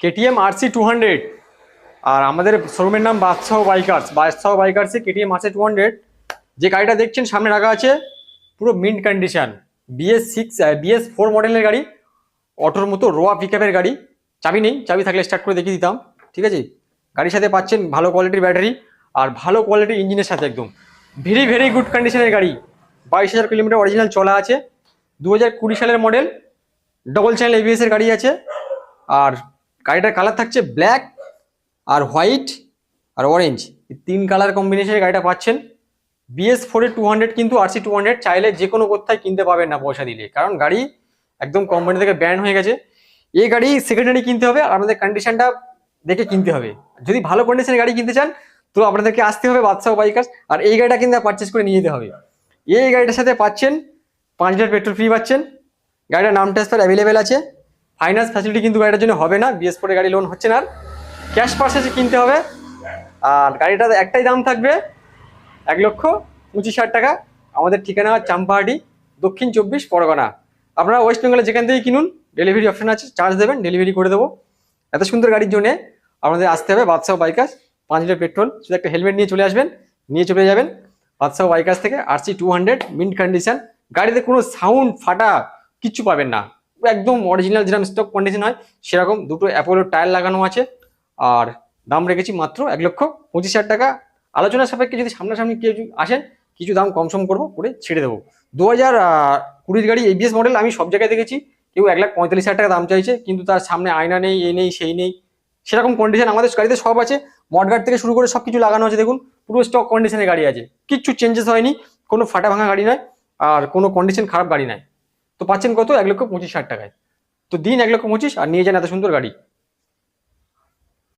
KTM RC 200। আর আমাদের শোরুমের নাম বাদশাহ বাইকার্স। বাদশাহ বাইকার্সে কেটিএম আরসি 200 যে গাড়িটা দেখছেন সামনে রাখা আছে, পুরো মিন্ট কন্ডিশন, BS4 মডেলের গাড়ি, অটোর মতো রোয়া পিকআপের গাড়ি। চাবি নেই, চাবি থাকলে স্টার্ট করে দেখিয়ে দিতাম। ঠিক আছে, গাড়ির সাথে পাচ্ছেন ভালো কোয়ালিটির ব্যাটারি আর ভালো কোয়ালিটির ইঞ্জিনের সাথে, একদম ভেরি ভেরি গুড কন্ডিশনের গাড়ি। 22,000 কিলোমিটার অরিজিনাল চলা আছে, 2020 সালের মডেল, ডবল চ্যানেল ABS এর গাড়ি আছে। আর গাড়িটার কালার থাকছে ব্ল্যাক আর হোয়াইট আর অরেঞ্জ, এই 3 কালার কম্বিনেশনের গাড়িটা পাচ্ছেন। BS4 200 কিন্তু আরসি 200 চাইলে যে কোনো কোথায় কিনতে পাবেন না পয়সা দিলে, কারণ গাড়ি একদম কোম্পানি থেকে ব্যান হয়ে গেছে। এই গাড়ি সেকেন্ডারি কিনতে হবে আর আপনাদের কন্ডিশনটা দেখে কিনতে হবে। যদি ভালো কন্ডিশনের গাড়ি কিনতে চান তো আপনাদেরকে আসতে হবে বাদশাহ বাইকার্স, আর এই গাড়িটা কিন্তু পারচেস করে নিয়ে যেতে হবে। এই গাড়িটার সাথে পাচ্ছেন 5 লিটার পেট্রোল ফ্রি পাচ্ছেন, গাড়িটার নাম ট্রান্সফার অ্যাভেলেবেল আছে, ফাইন্যান্স ফ্যাসিলিটি কিন্তু গাড়িটার জন্য হবে না, BS4 গাড়ি লোন হচ্ছে না, ক্যাশ পারচেসে কিনতে হবে। আর গাড়িটার একটাই দাম থাকবে 1,25,000 টাকা। আমাদের ঠিকানা চাম্পাহাটি, দক্ষিণ 24 পরগনা। আপনারা ওয়েস্ট বেঙ্গলে যেখান থেকে কিনুন ডেলিভারি অপশন আছে, চার্জ দেবেন, ডেলিভারি করে দেবো। এত সুন্দর গাড়ির জন্য আপনাদের আসতে হবে বাদশাহ বাইকার্স। 5 লিটার পেট্রোল, শুধু একটা হেলমেট নিয়ে চলে আসবেন, নিয়ে চলে যাবেন বাদশাহ বাইকার্স থেকে। আরসি 200 মিন্ট কন্ডিশন, গাড়িতে কোনো সাউন্ড ফাটা কিচ্ছু পাবেন না, একদম অরিজিনাল যেরকম স্টক কন্ডিশন হয় সেরকম। দুটো অ্যাপোলো টায়ার লাগানো আছে। আর দাম রেখেছি মাত্র 1,25,000 টাকা। আলোচনা সাপেক্ষে যদি সামনাসামনি কেউ আসেন কিছু দাম কমসম করবো, করে ছেড়ে দেবো। 2020 গাড়ি ABS মডেল আমি সব জায়গায় দেখেছি কেউ 1,45,000 টাকা দাম চাইছে, কিন্তু তার সামনে আয়না নেই, এ নেই সেই নেই, সেরকম কন্ডিশন আমাদের গাড়িতে সব আছে। মডগার্ড থেকে শুরু করে সবকিছু লাগানো আছে, দেখুন পুরো স্টক কন্ডিশনের গাড়ি আছে, কিচ্ছু চেঞ্জেস হয়নি, কোনো ফাটা ভাঙা গাড়ি নয় আর কোনো কন্ডিশন খারাপ গাড়ি নয়। তো পাচ্ছেন কত? 1,25,000 টাকায়। তো দিন 1,25,000 আর নিয়ে যান এত সুন্দর গাড়ি।